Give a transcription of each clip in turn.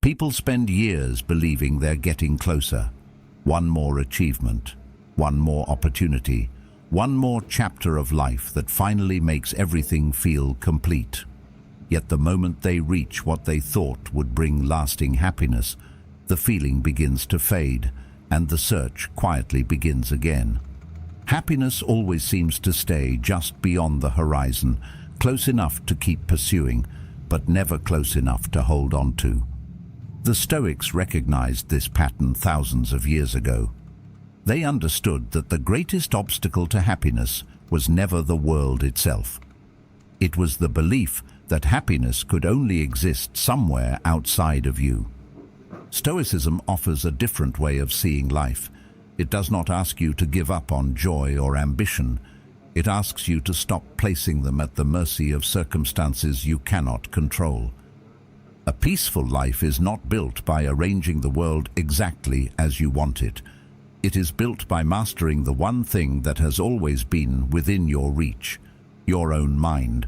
People spend years believing they're getting closer. One more achievement, one more opportunity, one more chapter of life that finally makes everything feel complete. Yet the moment they reach what they thought would bring lasting happiness, the feeling begins to fade, and the search quietly begins again. Happiness always seems to stay just beyond the horizon, close enough to keep pursuing, but never close enough to hold on to. The Stoics recognized this pattern thousands of years ago. They understood that the greatest obstacle to happiness was never the world itself. It was the belief that happiness could only exist somewhere outside of you. Stoicism offers a different way of seeing life. It does not ask you to give up on joy or ambition. It asks you to stop placing them at the mercy of circumstances you cannot control. A peaceful life is not built by arranging the world exactly as you want it. It is built by mastering the one thing that has always been within your reach, your own mind.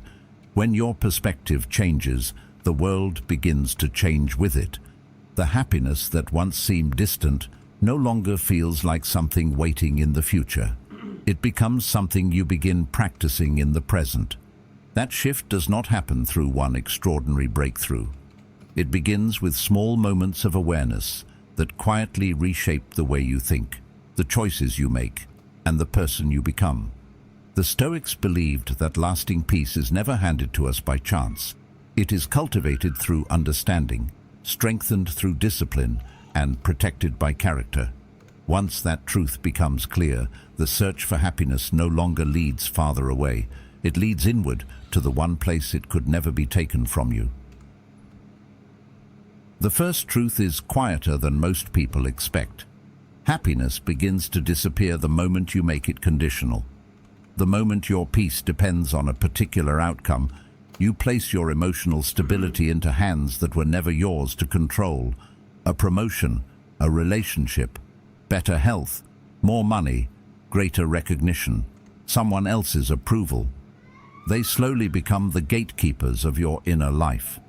When your perspective changes, the world begins to change with it. The happiness that once seemed distant no longer feels like something waiting in the future. It becomes something you begin practicing in the present. That shift does not happen through one extraordinary breakthrough. It begins with small moments of awareness that quietly reshape the way you think, the choices you make, and the person you become. The Stoics believed that lasting peace is never handed to us by chance. It is cultivated through understanding, strengthened through discipline, and protected by character. Once that truth becomes clear, the search for happiness no longer leads farther away. It leads inward to the one place it could never be taken from you. The first truth is quieter than most people expect. Happiness begins to disappear the moment you make it conditional. The moment your peace depends on a particular outcome, you place your emotional stability into hands that were never yours to control. A promotion, a relationship, better health, more money, greater recognition, someone else's approval. They slowly become the gatekeepers of your inner life.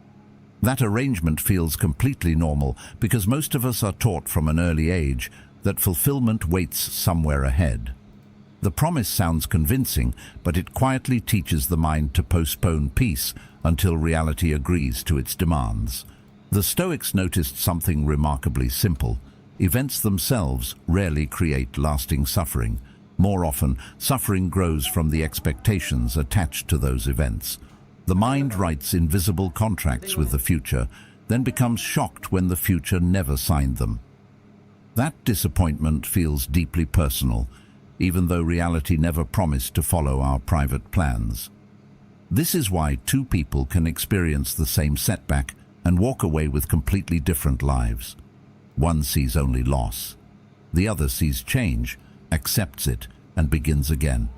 That arrangement feels completely normal because most of us are taught from an early age that fulfillment waits somewhere ahead. The promise sounds convincing, but it quietly teaches the mind to postpone peace until reality agrees to its demands. The Stoics noticed something remarkably simple. Events themselves rarely create lasting suffering. More often, suffering grows from the expectations attached to those events. The mind writes invisible contracts with the future, then becomes shocked when the future never signed them. That disappointment feels deeply personal, even though reality never promised to follow our private plans. This is why two people can experience the same setback and walk away with completely different lives. One sees only loss. The other sees change, accepts it, and begins again.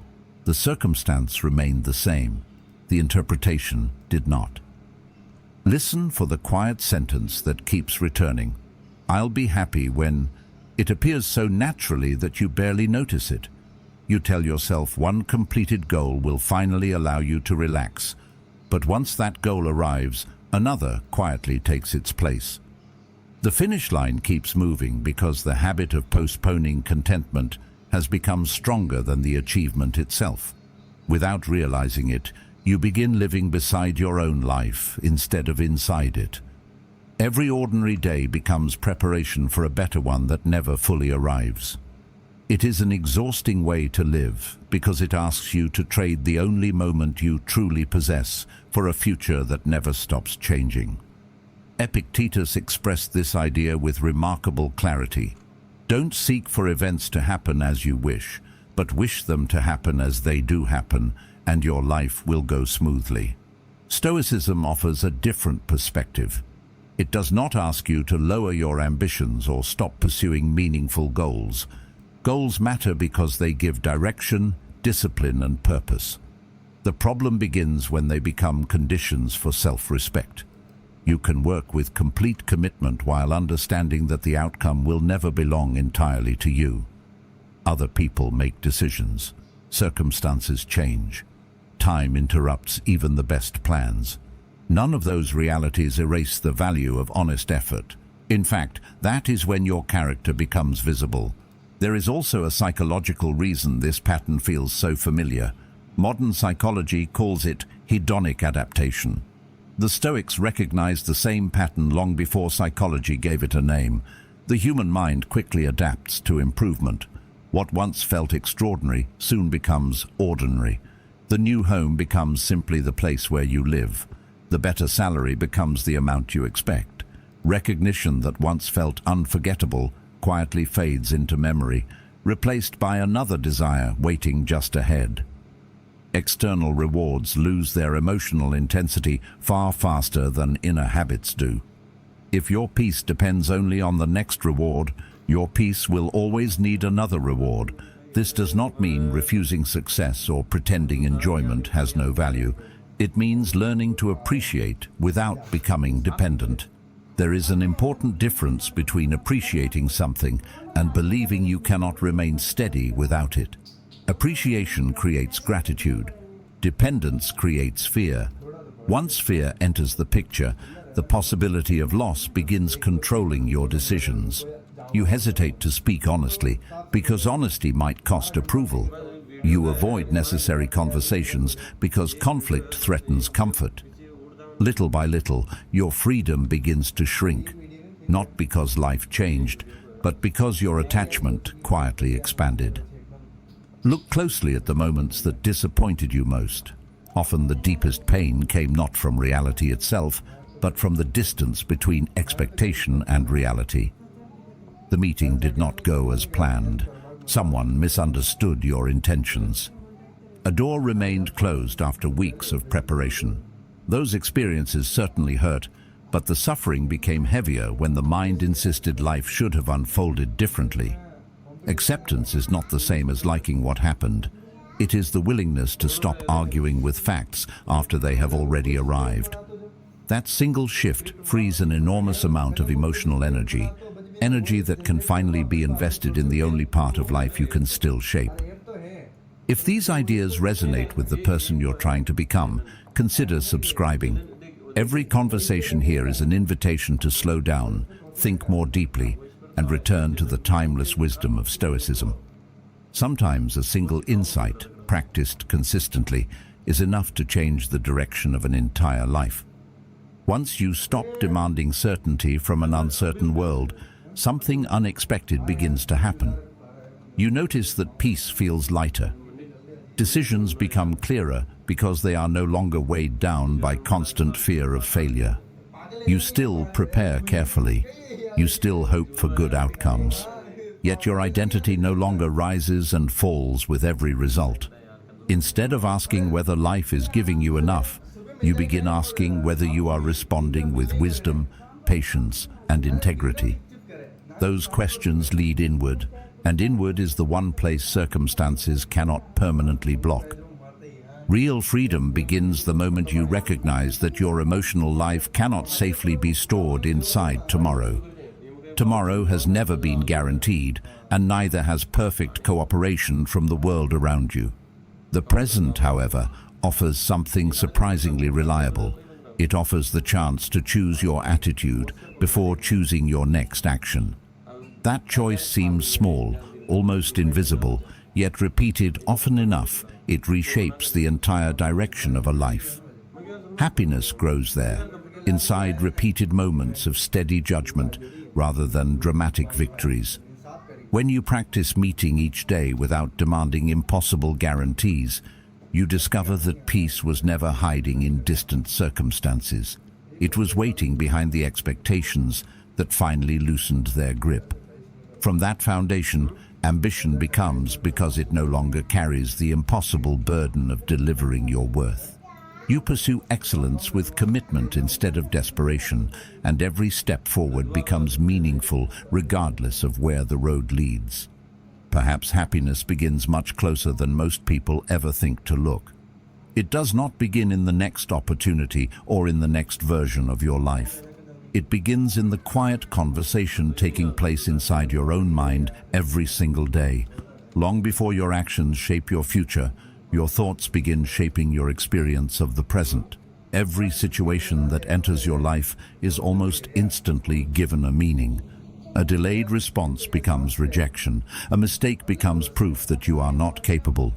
The circumstance remained the same. The interpretation did not. Listen for the quiet sentence that keeps returning. I'll be happy when. It appears so naturally that you barely notice it. You tell yourself one completed goal will finally allow you to relax. But once that goal arrives, another quietly takes its place. The finish line keeps moving because the habit of postponing contentment has become stronger than the achievement itself. Without realizing it, you begin living beside your own life instead of inside it. Every ordinary day becomes preparation for a better one that never fully arrives. It is an exhausting way to live because it asks you to trade the only moment you truly possess for a future that never stops changing. Epictetus expressed this idea with remarkable clarity. Don't seek for events to happen as you wish, but wish them to happen as they do happen, and your life will go smoothly. Stoicism offers a different perspective. It does not ask you to lower your ambitions or stop pursuing meaningful goals. Goals matter because they give direction, discipline, and purpose. The problem begins when they become conditions for self-respect. You can work with complete commitment while understanding that the outcome will never belong entirely to you. Other people make decisions. Circumstances change. Time interrupts even the best plans. None of those realities erase the value of honest effort. In fact, that is when your character becomes visible. There is also a psychological reason this pattern feels so familiar. Modern psychology calls it hedonic adaptation. The Stoics recognized the same pattern long before psychology gave it a name. The human mind quickly adapts to improvement. What once felt extraordinary soon becomes ordinary. The new home becomes simply the place where you live. The better salary becomes the amount you expect. Recognition that once felt unforgettable quietly fades into memory, replaced by another desire waiting just ahead. External rewards lose their emotional intensity far faster than inner habits do. If your peace depends only on the next reward, your peace will always need another reward. This does not mean refusing success or pretending enjoyment has no value. It means learning to appreciate without becoming dependent. There is an important difference between appreciating something and believing you cannot remain steady without it. Appreciation creates gratitude. Dependence creates fear. Once fear enters the picture, the possibility of loss begins controlling your decisions. You hesitate to speak honestly because honesty might cost approval. You avoid necessary conversations because conflict threatens comfort. Little by little, your freedom begins to shrink, not because life changed, but because your attachment quietly expanded. Look closely at the moments that disappointed you most. Often the deepest pain came not from reality itself, but from the distance between expectation and reality. The meeting did not go as planned. Someone misunderstood your intentions. A door remained closed after weeks of preparation. Those experiences certainly hurt, but the suffering became heavier when the mind insisted life should have unfolded differently. Acceptance is not the same as liking what happened. It is the willingness to stop arguing with facts after they have already arrived. That single shift frees an enormous amount of emotional energy that can finally be invested in the only part of life you can still shape. If these ideas resonate with the person you're trying to become, consider subscribing. Every conversation here is an invitation to slow down, think more deeply, and return to the timeless wisdom of Stoicism. Sometimes a single insight, practiced consistently, is enough to change the direction of an entire life. Once you stop demanding certainty from an uncertain world, something unexpected begins to happen. You notice that peace feels lighter. Decisions become clearer because they are no longer weighed down by constant fear of failure. You still prepare carefully. You still hope for good outcomes. Yet your identity no longer rises and falls with every result. Instead of asking whether life is giving you enough, you begin asking whether you are responding with wisdom, patience, and integrity. Those questions lead inward, and inward is the one place circumstances cannot permanently block. Real freedom begins the moment you recognize that your emotional life cannot safely be stored inside tomorrow. Tomorrow has never been guaranteed, and neither has perfect cooperation from the world around you. The present, however, offers something surprisingly reliable. It offers the chance to choose your attitude before choosing your next action. That choice seems small, almost invisible, yet repeated often enough, it reshapes the entire direction of a life. Happiness grows there, inside repeated moments of steady judgment rather than dramatic victories. When you practice meeting each day without demanding impossible guarantees, you discover that peace was never hiding in distant circumstances. It was waiting behind the expectations that finally loosened their grip. From that foundation, ambition becomes because it no longer carries the impossible burden of delivering your worth. You pursue excellence with commitment instead of desperation, and every step forward becomes meaningful regardless of where the road leads. Perhaps happiness begins much closer than most people ever think to look. It does not begin in the next opportunity or in the next version of your life. It begins in the quiet conversation taking place inside your own mind every single day. Long before your actions shape your future, your thoughts begin shaping your experience of the present. Every situation that enters your life is almost instantly given a meaning. A delayed response becomes rejection. A mistake becomes proof that you are not capable.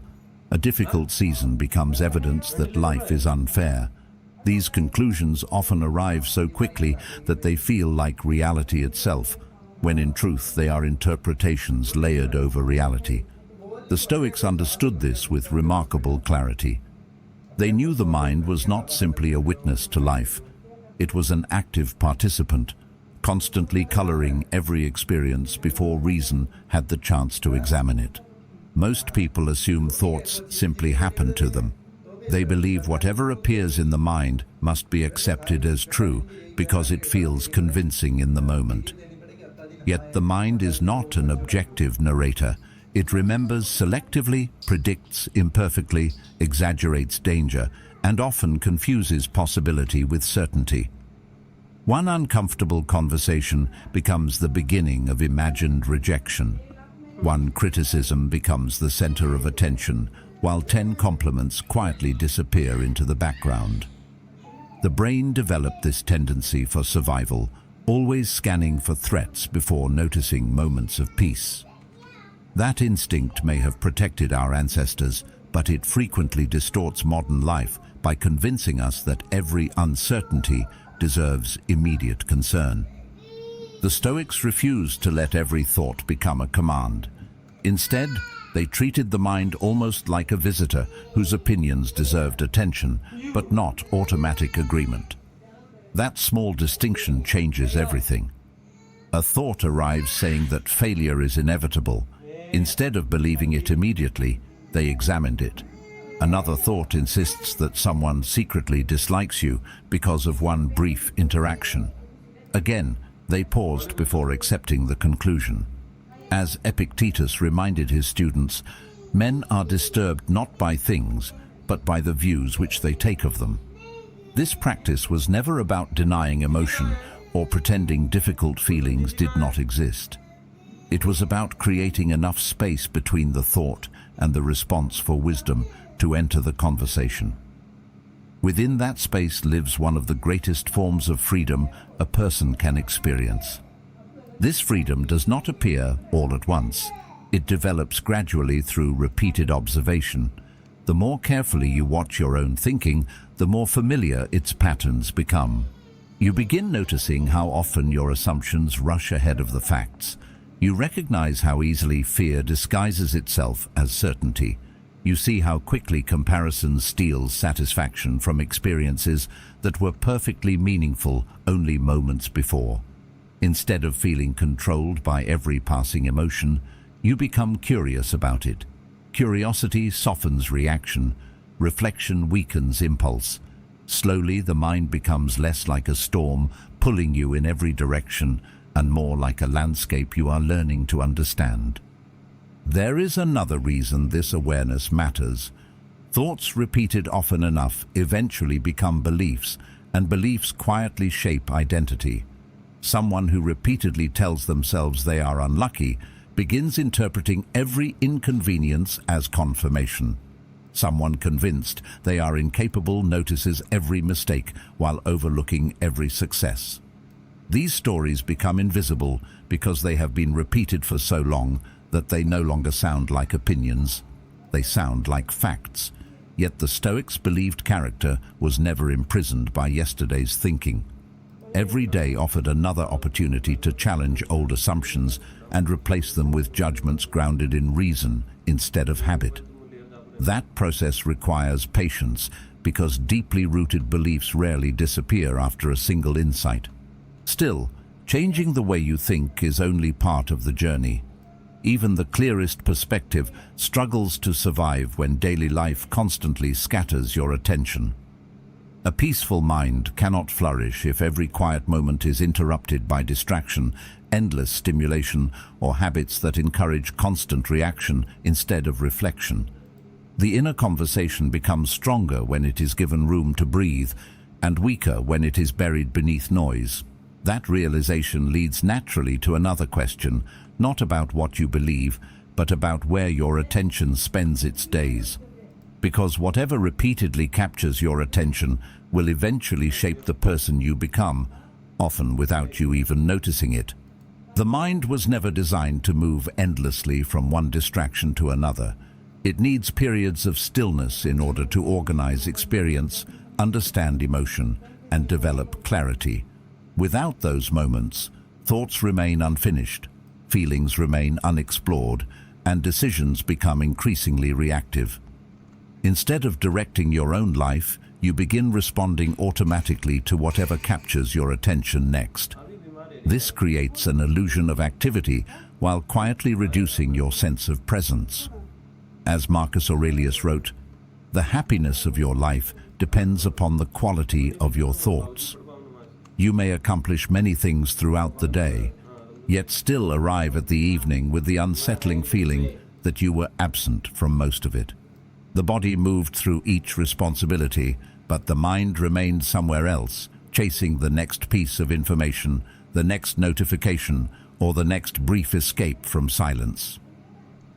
A difficult season becomes evidence that life is unfair. These conclusions often arrive so quickly that they feel like reality itself, when in truth they are interpretations layered over reality. The Stoics understood this with remarkable clarity. They knew the mind was not simply a witness to life. It was an active participant, constantly coloring every experience before reason had the chance to examine it. Most people assume thoughts simply happen to them. They believe whatever appears in the mind must be accepted as true because it feels convincing in the moment. Yet the mind is not an objective narrator. It remembers selectively, predicts imperfectly, exaggerates danger, and often confuses possibility with certainty. One uncomfortable conversation becomes the beginning of imagined rejection. One criticism becomes the center of attention, while 10 compliments quietly disappear into the background. The brain developed this tendency for survival, always scanning for threats before noticing moments of peace. That instinct may have protected our ancestors, but it frequently distorts modern life by convincing us that every uncertainty deserves immediate concern. The Stoics refused to let every thought become a command. Instead, they treated the mind almost like a visitor whose opinions deserved attention, but not automatic agreement. That small distinction changes everything. A thought arrives saying that failure is inevitable. Instead of believing it immediately, they examined it. Another thought insists that someone secretly dislikes you because of one brief interaction. Again, they paused before accepting the conclusion. As Epictetus reminded his students, men are disturbed not by things, but by the views which they take of them. This practice was never about denying emotion or pretending difficult feelings did not exist. It was about creating enough space between the thought and the response for wisdom to enter the conversation. Within that space lives one of the greatest forms of freedom a person can experience. This freedom does not appear all at once. It develops gradually through repeated observation. The more carefully you watch your own thinking, the more familiar its patterns become. You begin noticing how often your assumptions rush ahead of the facts. You recognize how easily fear disguises itself as certainty. You see how quickly comparison steals satisfaction from experiences that were perfectly meaningful only moments before. Instead of feeling controlled by every passing emotion, you become curious about it. Curiosity softens reaction. Reflection weakens impulse. Slowly, the mind becomes less like a storm, pulling you in every direction, and more like a landscape you are learning to understand. There is another reason this awareness matters. Thoughts repeated often enough eventually become beliefs, and beliefs quietly shape identity. Someone who repeatedly tells themselves they are unlucky begins interpreting every inconvenience as confirmation. Someone convinced they are incapable notices every mistake while overlooking every success. These stories become invisible because they have been repeated for so long that they no longer sound like opinions. They sound like facts. Yet the Stoics believed character was never imprisoned by yesterday's thinking. Every day offered another opportunity to challenge old assumptions and replace them with judgments grounded in reason instead of habit. That process requires patience because deeply rooted beliefs rarely disappear after a single insight. Still, changing the way you think is only part of the journey. Even the clearest perspective struggles to survive when daily life constantly scatters your attention. A peaceful mind cannot flourish if every quiet moment is interrupted by distraction, endless stimulation, or habits that encourage constant reaction instead of reflection. The inner conversation becomes stronger when it is given room to breathe, and weaker when it is buried beneath noise. That realization leads naturally to another question, not about what you believe, but about where your attention spends its days. Because whatever repeatedly captures your attention will eventually shape the person you become, often without you even noticing it. The mind was never designed to move endlessly from one distraction to another. It needs periods of stillness in order to organize experience, understand emotion, and develop clarity. Without those moments, thoughts remain unfinished, feelings remain unexplored, and decisions become increasingly reactive. Instead of directing your own life, you begin responding automatically to whatever captures your attention next. This creates an illusion of activity while quietly reducing your sense of presence. As Marcus Aurelius wrote, "The happiness of your life depends upon the quality of your thoughts." You may accomplish many things throughout the day, yet still arrive at the evening with the unsettling feeling that you were absent from most of it. The body moved through each responsibility, but the mind remained somewhere else, chasing the next piece of information, the next notification, or the next brief escape from silence.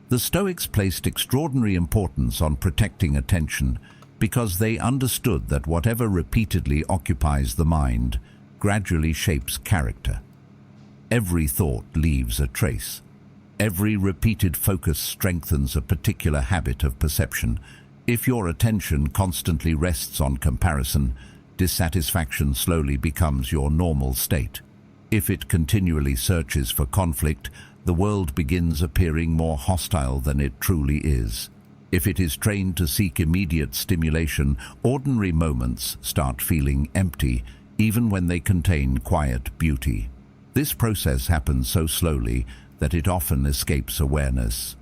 The Stoics placed extraordinary importance on protecting attention because they understood that whatever repeatedly occupies the mind gradually shapes character. Every thought leaves a trace. Every repeated focus strengthens a particular habit of perception. If your attention constantly rests on comparison, dissatisfaction slowly becomes your normal state. If it continually searches for conflict, the world begins appearing more hostile than it truly is. If it is trained to seek immediate stimulation, ordinary moments start feeling empty, even when they contain quiet beauty. This process happens so slowly that it often escapes awareness.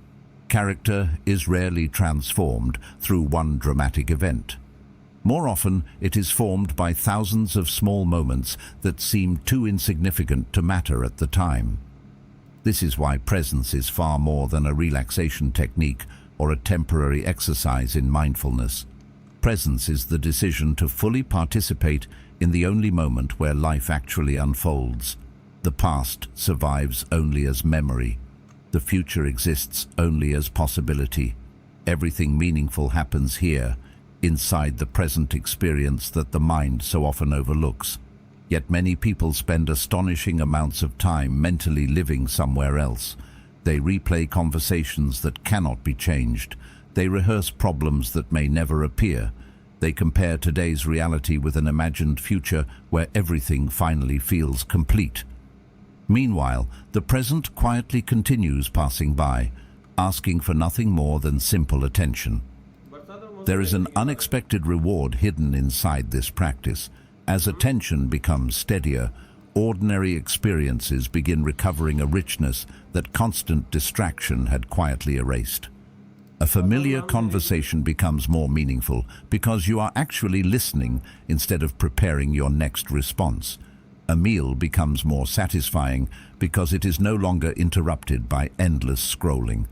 Character is rarely transformed through one dramatic event. More often, it is formed by thousands of small moments that seem too insignificant to matter at the time. This is why presence is far more than a relaxation technique or a temporary exercise in mindfulness. Presence is the decision to fully participate in the only moment where life actually unfolds. The past survives only as memory. The future exists only as possibility. Everything meaningful happens here, inside the present experience that the mind so often overlooks. Yet many people spend astonishing amounts of time mentally living somewhere else. They replay conversations that cannot be changed. They rehearse problems that may never appear. They compare today's reality with an imagined future where everything finally feels complete. Meanwhile, the present quietly continues passing by, asking for nothing more than simple attention. There is an unexpected reward hidden inside this practice. As attention becomes steadier, ordinary experiences begin recovering a richness that constant distraction had quietly erased. A familiar conversation becomes more meaningful because you are actually listening instead of preparing your next response. A meal becomes more satisfying because it is no longer interrupted by endless scrolling.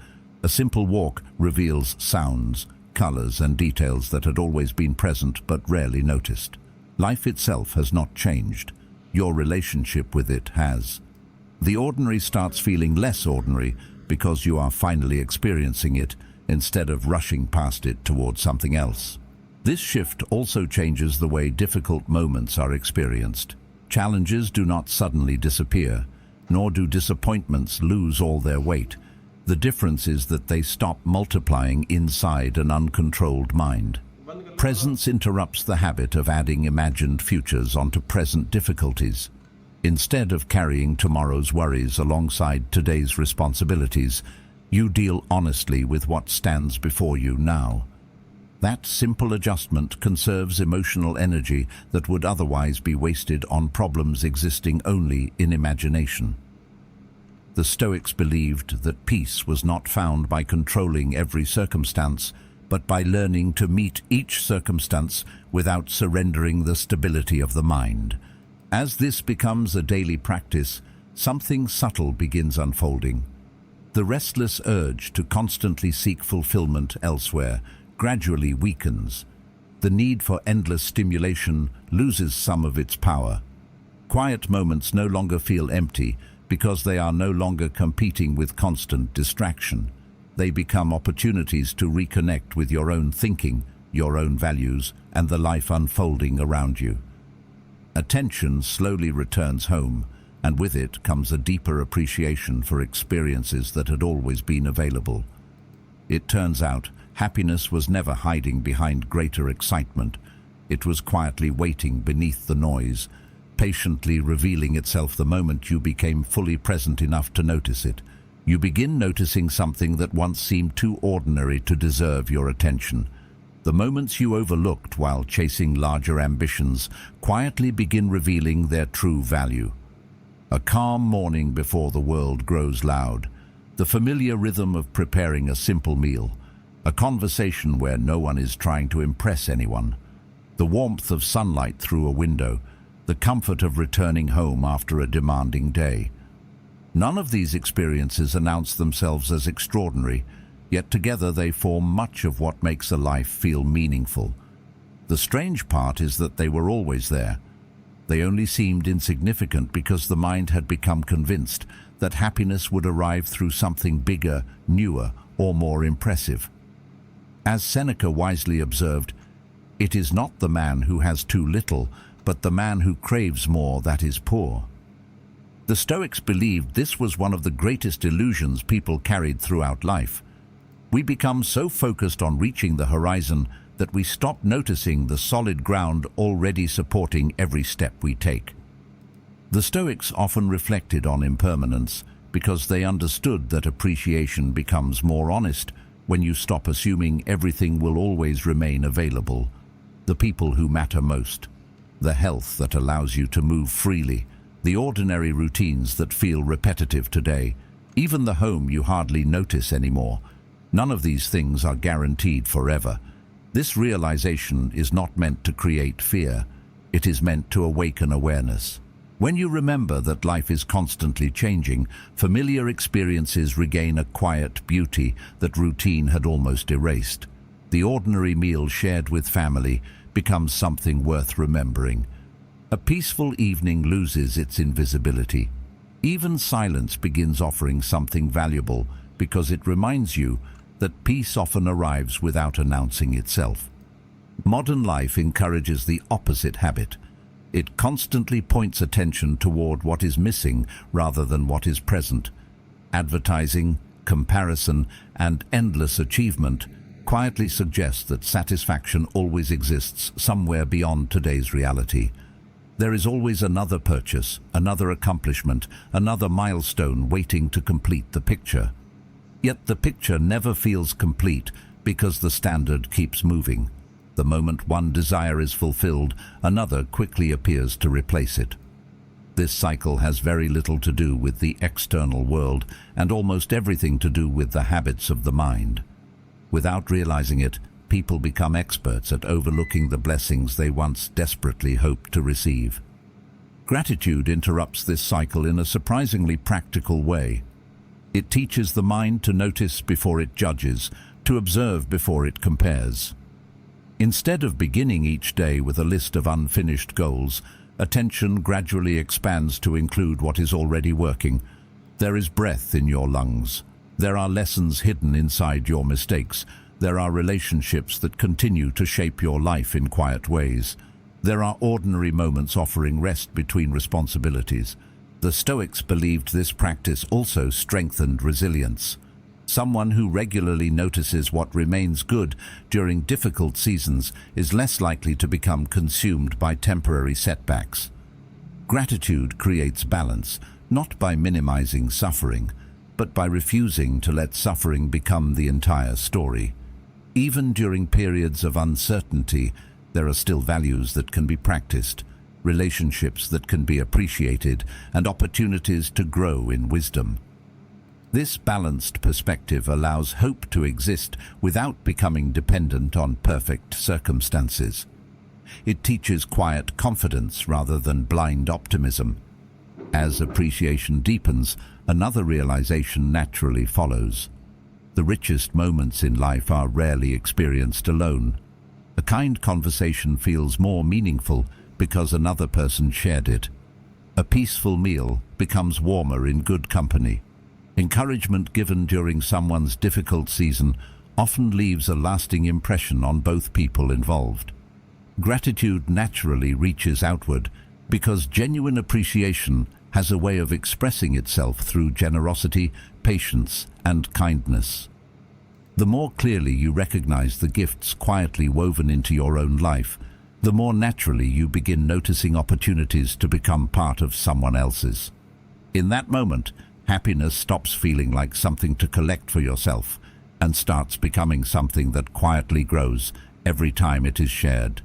A simple walk reveals sounds, colors, and details that had always been present but rarely noticed. Life itself has not changed. Your relationship with it has. The ordinary starts feeling less ordinary because you are finally experiencing it instead of rushing past it towards something else. This shift also changes the way difficult moments are experienced. Challenges do not suddenly disappear, nor do disappointments lose all their weight. The difference is that they stop multiplying inside an uncontrolled mind. Presence interrupts the habit of adding imagined futures onto present difficulties. Instead of carrying tomorrow's worries alongside today's responsibilities, you deal honestly with what stands before you now. That simple adjustment conserves emotional energy that would otherwise be wasted on problems existing only in imagination. The Stoics believed that peace was not found by controlling every circumstance, but by learning to meet each circumstance without surrendering the stability of the mind. As this becomes a daily practice, something subtle begins unfolding. The restless urge to constantly seek fulfillment elsewhere gradually weakens. The need for endless stimulation loses some of its power. Quiet moments no longer feel empty because they are no longer competing with constant distraction. They become opportunities to reconnect with your own thinking, your own values, and the life unfolding around you. Attention slowly returns home, and with it comes a deeper appreciation for experiences that had always been available. It turns out, happiness was never hiding behind greater excitement. It was quietly waiting beneath the noise, patiently revealing itself the moment you became fully present enough to notice it. You begin noticing something that once seemed too ordinary to deserve your attention. The moments you overlooked while chasing larger ambitions quietly begin revealing their true value. A calm morning before the world grows loud, the familiar rhythm of preparing a simple meal, a conversation where no one is trying to impress anyone, the warmth of sunlight through a window, the comfort of returning home after a demanding day. None of these experiences announce themselves as extraordinary, yet together they form much of what makes a life feel meaningful. The strange part is that they were always there. They only seemed insignificant because the mind had become convinced that happiness would arrive through something bigger, newer, or more impressive. As Seneca wisely observed, "It is not the man who has too little, but the man who craves more that is poor." The Stoics believed this was one of the greatest illusions people carried throughout life. We become so focused on reaching the horizon that we stop noticing the solid ground already supporting every step we take. The Stoics often reflected on impermanence because they understood that appreciation becomes more honest when you stop assuming everything will always remain available. The people who matter most, the health that allows you to move freely, the ordinary routines that feel repetitive today, even the home you hardly notice anymore. None of these things are guaranteed forever. This realization is not meant to create fear. It is meant to awaken awareness. When you remember that life is constantly changing, familiar experiences regain a quiet beauty that routine had almost erased. The ordinary meal shared with family becomes something worth remembering. A peaceful evening loses its invisibility. Even silence begins offering something valuable because it reminds you that peace often arrives without announcing itself. Modern life encourages the opposite habit. It constantly points attention toward what is missing rather than what is present. Advertising, comparison, and endless achievement quietly suggest that satisfaction always exists somewhere beyond today's reality. There is always another purchase, another accomplishment, another milestone waiting to complete the picture. Yet the picture never feels complete because the standard keeps moving. The moment one desire is fulfilled, another quickly appears to replace it. This cycle has very little to do with the external world and almost everything to do with the habits of the mind. Without realizing it, people become experts at overlooking the blessings they once desperately hoped to receive. Gratitude interrupts this cycle in a surprisingly practical way. It teaches the mind to notice before it judges, to observe before it compares. Instead of beginning each day with a list of unfinished goals, attention gradually expands to include what is already working. There is breath in your lungs. There are lessons hidden inside your mistakes. There are relationships that continue to shape your life in quiet ways. There are ordinary moments offering rest between responsibilities. The Stoics believed this practice also strengthened resilience. Someone who regularly notices what remains good during difficult seasons is less likely to become consumed by temporary setbacks. Gratitude creates balance, not by minimizing suffering, but by refusing to let suffering become the entire story. Even during periods of uncertainty, there are still values that can be practiced, relationships that can be appreciated, and opportunities to grow in wisdom. This balanced perspective allows hope to exist without becoming dependent on perfect circumstances. It teaches quiet confidence rather than blind optimism. As appreciation deepens, another realization naturally follows. The richest moments in life are rarely experienced alone. A kind conversation feels more meaningful because another person shared it. A peaceful meal becomes warmer in good company. Encouragement given during someone's difficult season often leaves a lasting impression on both people involved. Gratitude naturally reaches outward because genuine appreciation has a way of expressing itself through generosity, patience, and kindness. The more clearly you recognize the gifts quietly woven into your own life, the more naturally you begin noticing opportunities to become part of someone else's. In that moment, happiness stops feeling like something to collect for yourself and starts becoming something that quietly grows every time it is shared.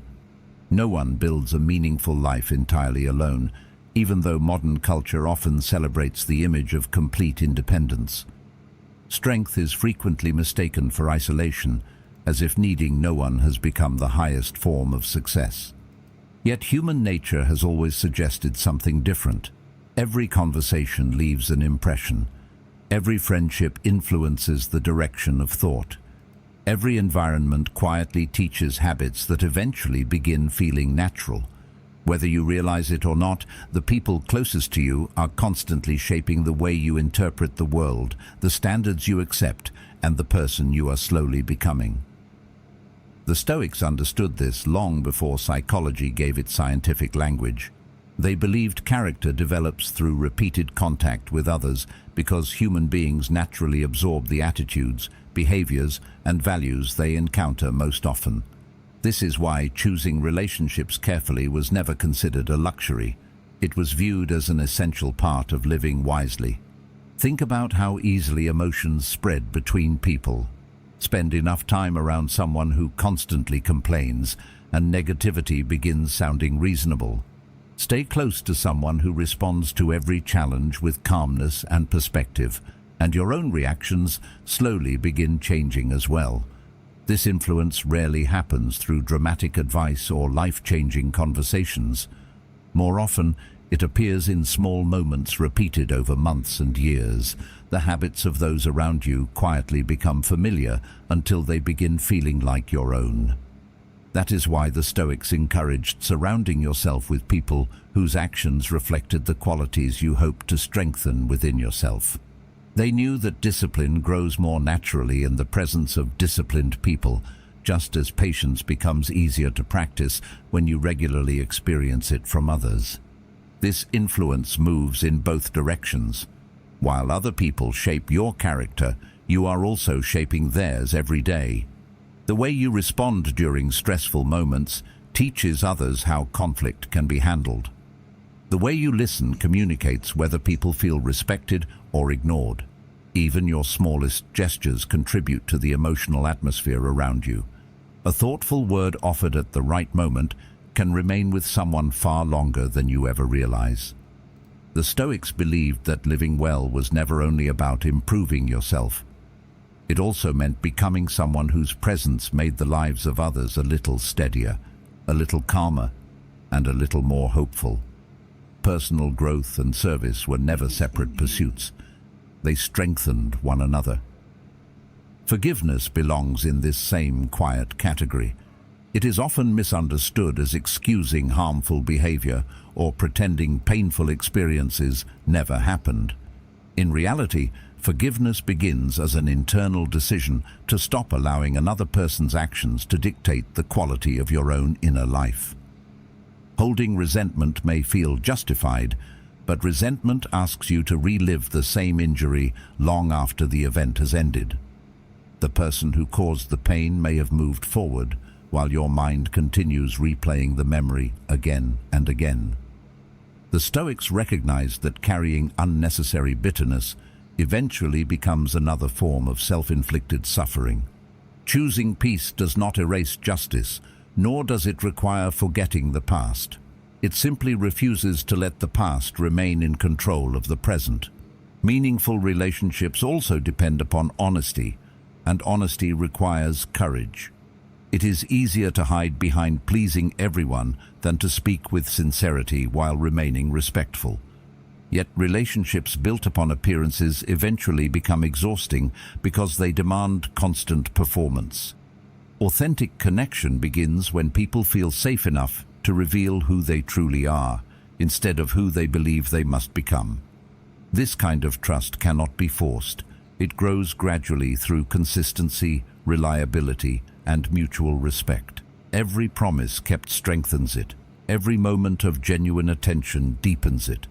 No one builds a meaningful life entirely alone, even though modern culture often celebrates the image of complete independence. Strength is frequently mistaken for isolation, as if needing no one has become the highest form of success. Yet human nature has always suggested something different. Every conversation leaves an impression. Every friendship influences the direction of thought. Every environment quietly teaches habits that eventually begin feeling natural. Whether you realize it or not, the people closest to you are constantly shaping the way you interpret the world, the standards you accept, and the person you are slowly becoming. The Stoics understood this long before psychology gave it scientific language. They believed character develops through repeated contact with others because human beings naturally absorb the attitudes, behaviors, and values they encounter most often. This is why choosing relationships carefully was never considered a luxury. It was viewed as an essential part of living wisely. Think about how easily emotions spread between people. Spend enough time around someone who constantly complains, and negativity begins sounding reasonable. Stay close to someone who responds to every challenge with calmness and perspective, and your own reactions slowly begin changing as well. This influence rarely happens through dramatic advice or life-changing conversations. More often, it appears in small moments repeated over months and years. The habits of those around you quietly become familiar until they begin feeling like your own. That is why the Stoics encouraged surrounding yourself with people whose actions reflected the qualities you hope to strengthen within yourself. They knew that discipline grows more naturally in the presence of disciplined people, just as patience becomes easier to practice when you regularly experience it from others. This influence moves in both directions. While other people shape your character, you are also shaping theirs every day. The way you respond during stressful moments teaches others how conflict can be handled. The way you listen communicates whether people feel respected or ignored. Even your smallest gestures contribute to the emotional atmosphere around you. A thoughtful word offered at the right moment can remain with someone far longer than you ever realize. The Stoics believed that living well was never only about improving yourself. It also meant becoming someone whose presence made the lives of others a little steadier, a little calmer, and a little more hopeful. Personal growth and service were never separate pursuits. They strengthened one another. Forgiveness belongs in this same quiet category. It is often misunderstood as excusing harmful behavior or pretending painful experiences never happened. In reality, forgiveness begins as an internal decision to stop allowing another person's actions to dictate the quality of your own inner life. Holding resentment may feel justified, but resentment asks you to relive the same injury long after the event has ended. The person who caused the pain may have moved forward, while your mind continues replaying the memory again and again. The Stoics recognized that carrying unnecessary bitterness eventually becomes another form of self-inflicted suffering. Choosing peace does not erase justice, nor does it require forgetting the past. It simply refuses to let the past remain in control of the present. Meaningful relationships also depend upon honesty, and honesty requires courage. It is easier to hide behind pleasing everyone than to speak with sincerity while remaining respectful. Yet relationships built upon appearances eventually become exhausting because they demand constant performance. Authentic connection begins when people feel safe enough to reveal who they truly are, instead of who they believe they must become. This kind of trust cannot be forced. It grows gradually through consistency, reliability, and mutual respect. Every promise kept strengthens it. Every moment of genuine attention deepens it.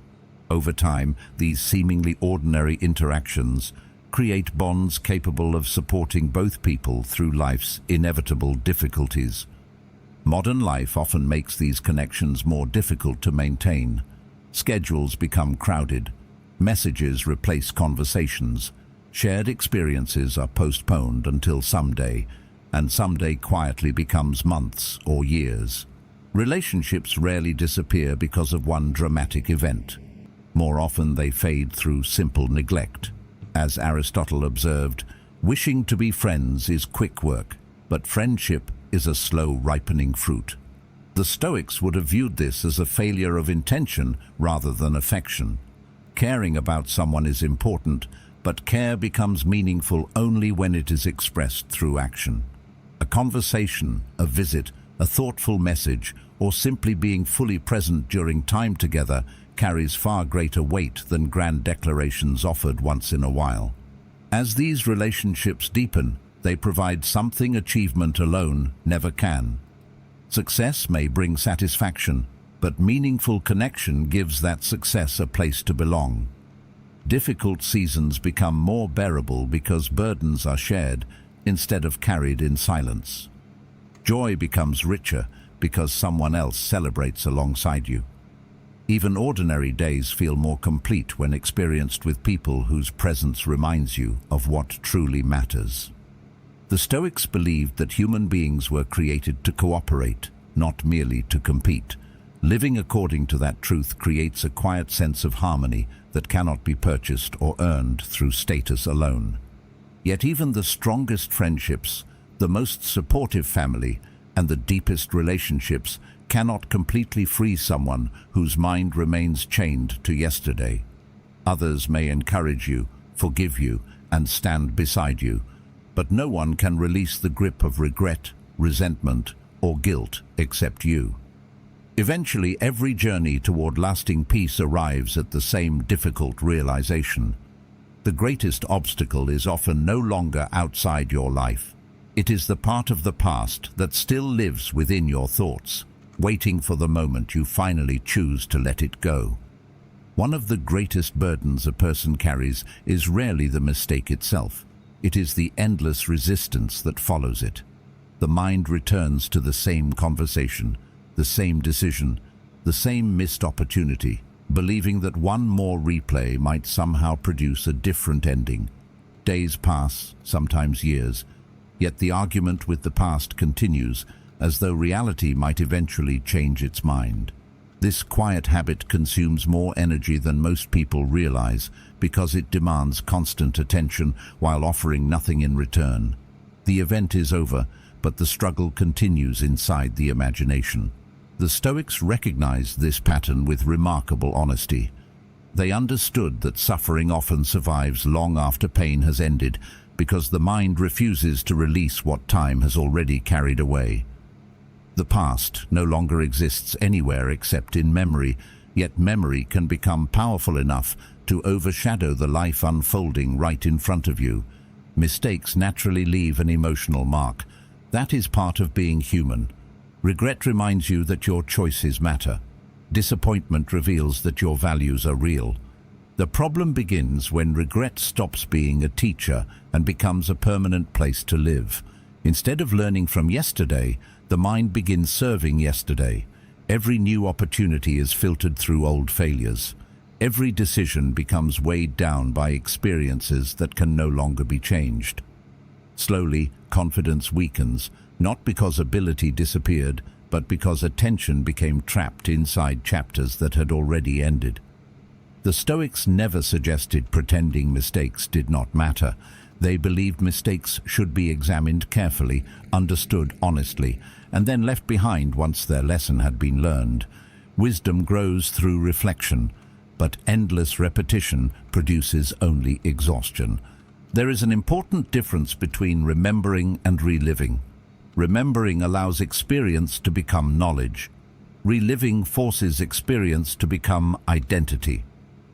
Over time, these seemingly ordinary interactions create bonds capable of supporting both people through life's inevitable difficulties. Modern life often makes these connections more difficult to maintain. Schedules become crowded. Messages replace conversations. Shared experiences are postponed until someday, and someday quietly becomes months or years. Relationships rarely disappear because of one dramatic event. More often they fade through simple neglect. As Aristotle observed, wishing to be friends is quick work, but friendship is a slow ripening fruit. The Stoics would have viewed this as a failure of intention rather than affection. Caring about someone is important, but care becomes meaningful only when it is expressed through action. A conversation, a visit, a thoughtful message, or simply being fully present during time together carries far greater weight than grand declarations offered once in a while. As these relationships deepen, they provide something achievement alone never can. Success may bring satisfaction, but meaningful connection gives that success a place to belong. Difficult seasons become more bearable because burdens are shared instead of carried in silence. Joy becomes richer because someone else celebrates alongside you. Even ordinary days feel more complete when experienced with people whose presence reminds you of what truly matters. The Stoics believed that human beings were created to cooperate, not merely to compete. Living according to that truth creates a quiet sense of harmony that cannot be purchased or earned through status alone. Yet even the strongest friendships, the most supportive family, and the deepest relationships cannot completely free someone whose mind remains chained to yesterday. Others may encourage you, forgive you, and stand beside you, but no one can release the grip of regret, resentment, or guilt except you. Eventually, every journey toward lasting peace arrives at the same difficult realization. The greatest obstacle is often no longer outside your life. It is the part of the past that still lives within your thoughts, waiting for the moment you finally choose to let it go. One of the greatest burdens a person carries is rarely the mistake itself. It is the endless resistance that follows it. The mind returns to the same conversation, the same decision, the same missed opportunity, believing that one more replay might somehow produce a different ending. Days pass, sometimes years, yet the argument with the past continues, as though reality might eventually change its mind. This quiet habit consumes more energy than most people realize because it demands constant attention while offering nothing in return. The event is over, but the struggle continues inside the imagination. The Stoics recognized this pattern with remarkable honesty. They understood that suffering often survives long after pain has ended because the mind refuses to release what time has already carried away. The past no longer exists anywhere except in memory, yet memory can become powerful enough to overshadow the life unfolding right in front of you. Mistakes naturally leave an emotional mark. That is part of being human. Regret reminds you that your choices matter. Disappointment reveals that your values are real. The problem begins when regret stops being a teacher and becomes a permanent place to live. Instead of learning from yesterday, the mind begins serving yesterday. Every new opportunity is filtered through old failures. Every decision becomes weighed down by experiences that can no longer be changed. Slowly, confidence weakens, not because ability disappeared, but because attention became trapped inside chapters that had already ended. The Stoics never suggested pretending mistakes did not matter. They believed mistakes should be examined carefully, understood honestly, and then left behind once their lesson had been learned. Wisdom grows through reflection, but endless repetition produces only exhaustion. There is an important difference between remembering and reliving. Remembering allows experience to become knowledge. Reliving forces experience to become identity.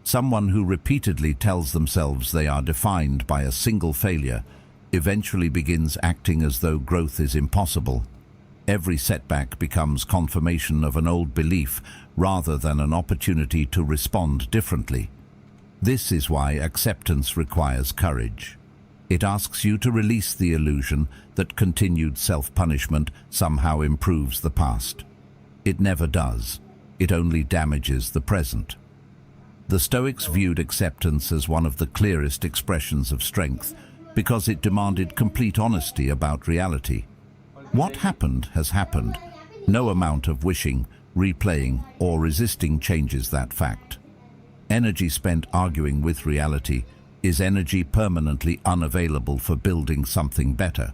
Someone who repeatedly tells themselves they are defined by a single failure eventually begins acting as though growth is impossible. Every setback becomes confirmation of an old belief rather than an opportunity to respond differently. This is why acceptance requires courage. It asks you to release the illusion that continued self-punishment somehow improves the past. It never does. It only damages the present. The Stoics viewed acceptance as one of the clearest expressions of strength because it demanded complete honesty about reality. What happened has happened. No amount of wishing, replaying, or resisting changes that fact. Energy spent arguing with reality is energy permanently unavailable for building something better.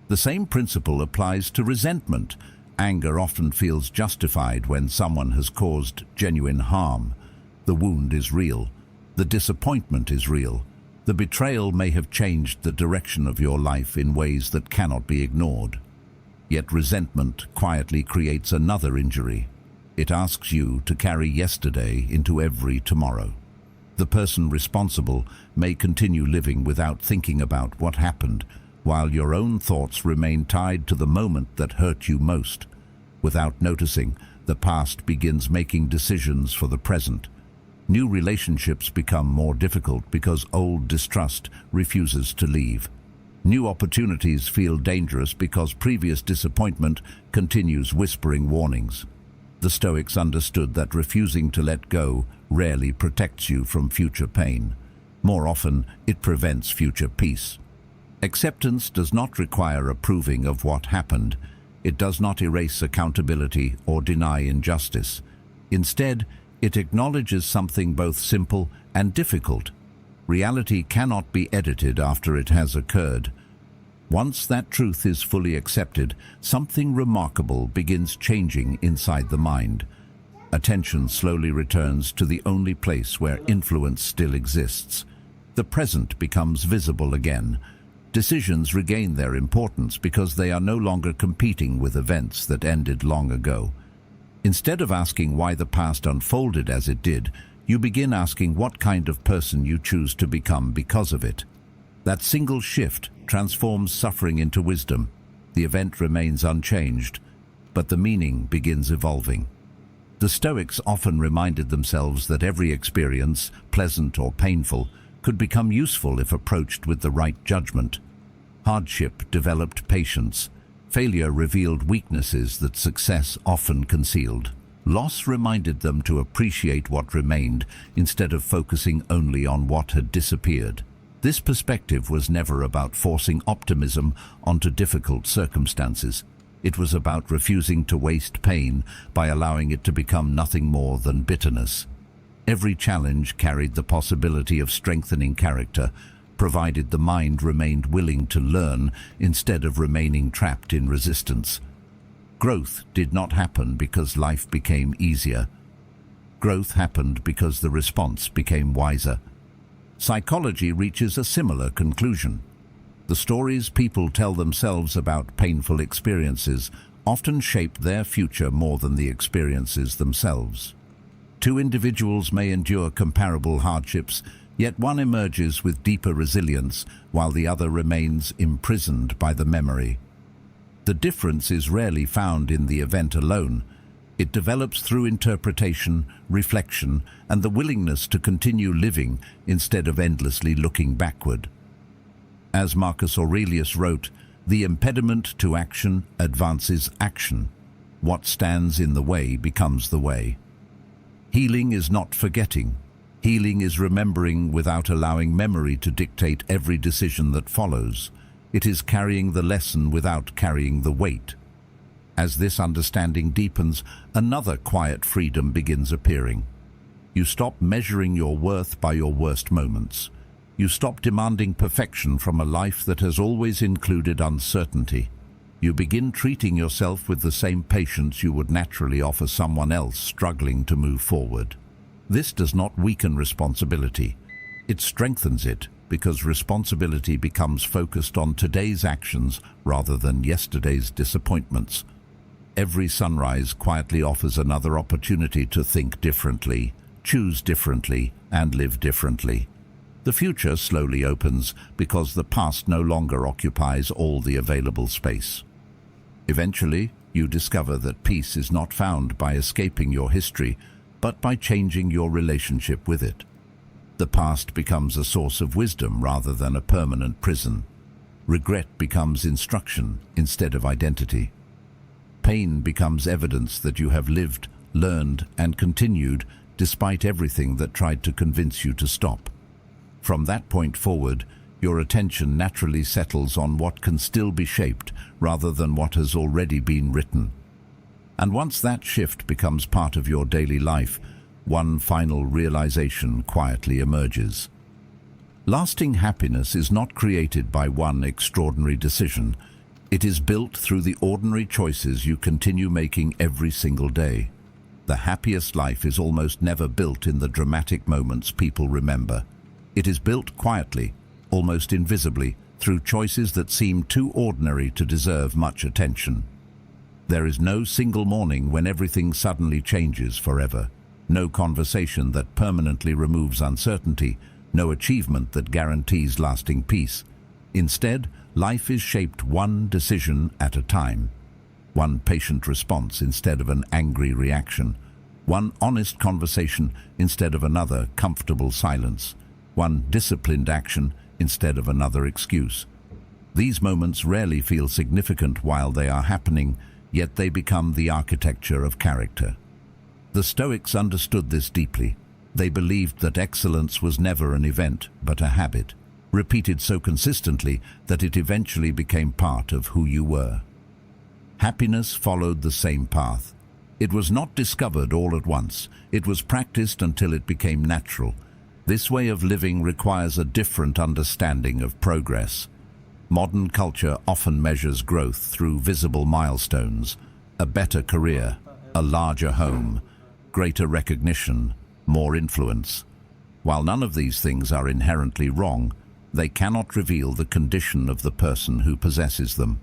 The same principle applies to resentment. Anger often feels justified when someone has caused genuine harm. The wound is real. The disappointment is real. The betrayal may have changed the direction of your life in ways that cannot be ignored. Yet resentment quietly creates another injury. It asks you to carry yesterday into every tomorrow. The person responsible may continue living without thinking about what happened, while your own thoughts remain tied to the moment that hurt you most. Without noticing, the past begins making decisions for the present. New relationships become more difficult because old distrust refuses to leave. New opportunities feel dangerous because previous disappointment continues whispering warnings. The Stoics understood that refusing to let go rarely protects you from future pain. More often, it prevents future peace. Acceptance does not require approving of what happened. It does not erase accountability or deny injustice. Instead, it acknowledges something both simple and difficult. Reality cannot be edited after it has occurred. Once that truth is fully accepted, something remarkable begins changing inside the mind. Attention slowly returns to the only place where influence still exists. The present becomes visible again. Decisions regain their importance because they are no longer competing with events that ended long ago. Instead of asking why the past unfolded as it did, you begin asking what kind of person you choose to become because of it. That single shift transforms suffering into wisdom. The event remains unchanged, but the meaning begins evolving. The Stoics often reminded themselves that every experience, pleasant or painful, could become useful if approached with the right judgment. Hardship developed patience. Failure revealed weaknesses that success often concealed. Loss reminded them to appreciate what remained instead of focusing only on what had disappeared. This perspective was never about forcing optimism onto difficult circumstances. It was about refusing to waste pain by allowing it to become nothing more than bitterness. Every challenge carried the possibility of strengthening character, provided the mind remained willing to learn instead of remaining trapped in resistance. Growth did not happen because life became easier. Growth happened because the response became wiser. Psychology reaches a similar conclusion. The stories people tell themselves about painful experiences often shape their future more than the experiences themselves. Two individuals may endure comparable hardships, yet one emerges with deeper resilience while the other remains imprisoned by the memory. The difference is rarely found in the event alone. It develops through interpretation, reflection, and the willingness to continue living instead of endlessly looking backward. As Marcus Aurelius wrote, "The impediment to action advances action. What stands in the way becomes the way." Healing is not forgetting. Healing is remembering without allowing memory to dictate every decision that follows. It is carrying the lesson without carrying the weight. As this understanding deepens, another quiet freedom begins appearing. You stop measuring your worth by your worst moments. You stop demanding perfection from a life that has always included uncertainty. You begin treating yourself with the same patience you would naturally offer someone else struggling to move forward. This does not weaken responsibility. It strengthens it because responsibility becomes focused on today's actions rather than yesterday's disappointments. Every sunrise quietly offers another opportunity to think differently, choose differently, and live differently. The future slowly opens because the past no longer occupies all the available space. Eventually, you discover that peace is not found by escaping your history, but by changing your relationship with it. The past becomes a source of wisdom rather than a permanent prison. Regret becomes instruction instead of identity. Pain becomes evidence that you have lived, learned, and continued despite everything that tried to convince you to stop. From that point forward, your attention naturally settles on what can still be shaped rather than what has already been written. And once that shift becomes part of your daily life, one final realization quietly emerges. Lasting happiness is not created by one extraordinary decision. It is built through the ordinary choices you continue making every single day. The happiest life is almost never built in the dramatic moments people remember. It is built quietly, almost invisibly, through choices that seem too ordinary to deserve much attention. There is no single morning when everything suddenly changes forever. No conversation that permanently removes uncertainty. No achievement that guarantees lasting peace. Instead, life is shaped one decision at a time. One patient response instead of an angry reaction. One honest conversation instead of another comfortable silence. One disciplined action instead of another excuse. These moments rarely feel significant while they are happening, yet they become the architecture of character. The Stoics understood this deeply. They believed that excellence was never an event, but a habit, repeated so consistently that it eventually became part of who you were. Happiness followed the same path. It was not discovered all at once. It was practiced until it became natural. This way of living requires a different understanding of progress. Modern culture often measures growth through visible milestones: a better career, a larger home, greater recognition, more influence. While none of these things are inherently wrong, they cannot reveal the condition of the person who possesses them.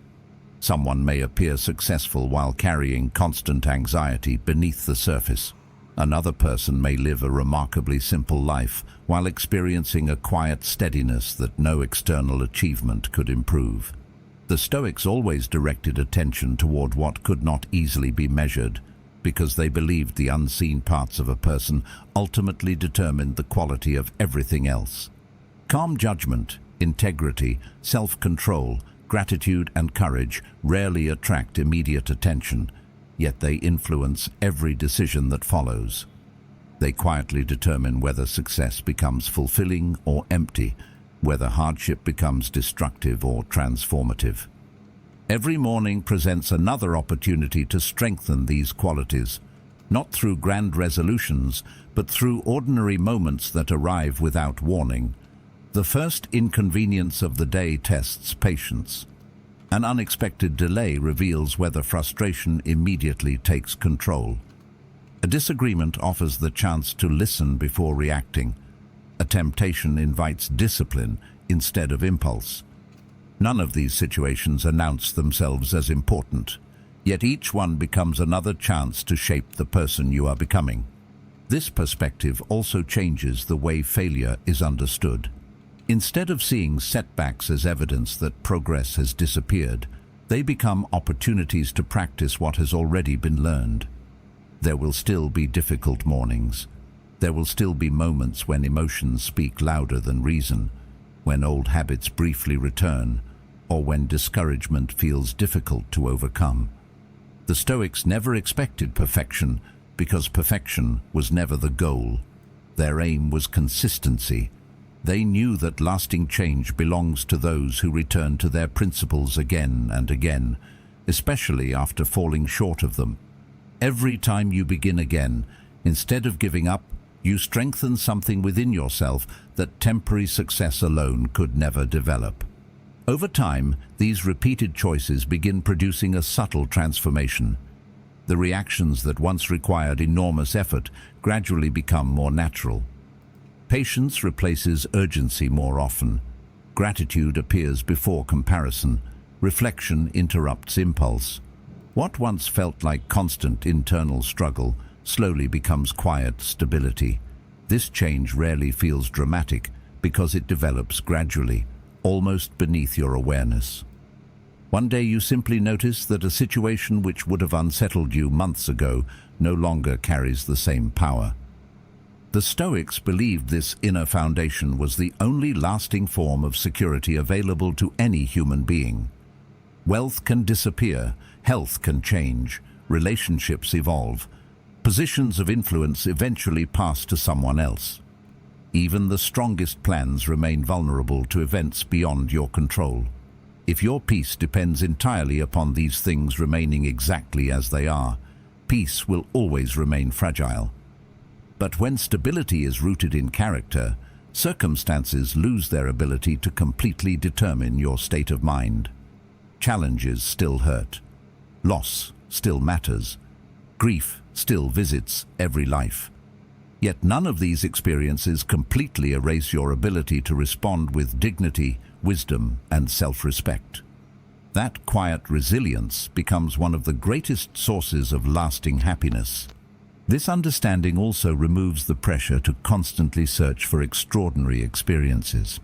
Someone may appear successful while carrying constant anxiety beneath the surface. Another person may live a remarkably simple life while experiencing a quiet steadiness that no external achievement could improve. The Stoics always directed attention toward what could not easily be measured, because they believed the unseen parts of a person ultimately determined the quality of everything else. Calm judgment, integrity, self-control, gratitude, and courage rarely attract immediate attention, yet they influence every decision that follows. They quietly determine whether success becomes fulfilling or empty, whether hardship becomes destructive or transformative. Every morning presents another opportunity to strengthen these qualities, not through grand resolutions, but through ordinary moments that arrive without warning. The first inconvenience of the day tests patience. An unexpected delay reveals whether frustration immediately takes control. A disagreement offers the chance to listen before reacting. A temptation invites discipline instead of impulse. None of these situations announce themselves as important, yet each one becomes another chance to shape the person you are becoming. This perspective also changes the way failure is understood. Instead of seeing setbacks as evidence that progress has disappeared, they become opportunities to practice what has already been learned. There will still be difficult mornings. There will still be moments when emotions speak louder than reason, when old habits briefly return, or when discouragement feels difficult to overcome. The Stoics never expected perfection because perfection was never the goal. Their aim was consistency. They knew that lasting change belongs to those who return to their principles again and again, especially after falling short of them. Every time you begin again, instead of giving up, you strengthen something within yourself that temporary success alone could never develop. Over time, these repeated choices begin producing a subtle transformation. The reactions that once required enormous effort gradually become more natural. Patience replaces urgency more often. Gratitude appears before comparison. Reflection interrupts impulse. What once felt like constant internal struggle slowly becomes quiet stability. This change rarely feels dramatic because it develops gradually, almost beneath your awareness. One day you simply notice that a situation which would have unsettled you months ago no longer carries the same power. The Stoics believed this inner foundation was the only lasting form of security available to any human being. Wealth can disappear, health can change, relationships evolve, positions of influence eventually pass to someone else. Even the strongest plans remain vulnerable to events beyond your control. If your peace depends entirely upon these things remaining exactly as they are, peace will always remain fragile. But when stability is rooted in character, circumstances lose their ability to completely determine your state of mind. Challenges still hurt. Loss still matters. Grief still visits every life. Yet none of these experiences completely erase your ability to respond with dignity, wisdom, and self-respect. That quiet resilience becomes one of the greatest sources of lasting happiness. This understanding also removes the pressure to constantly search for extraordinary experiences.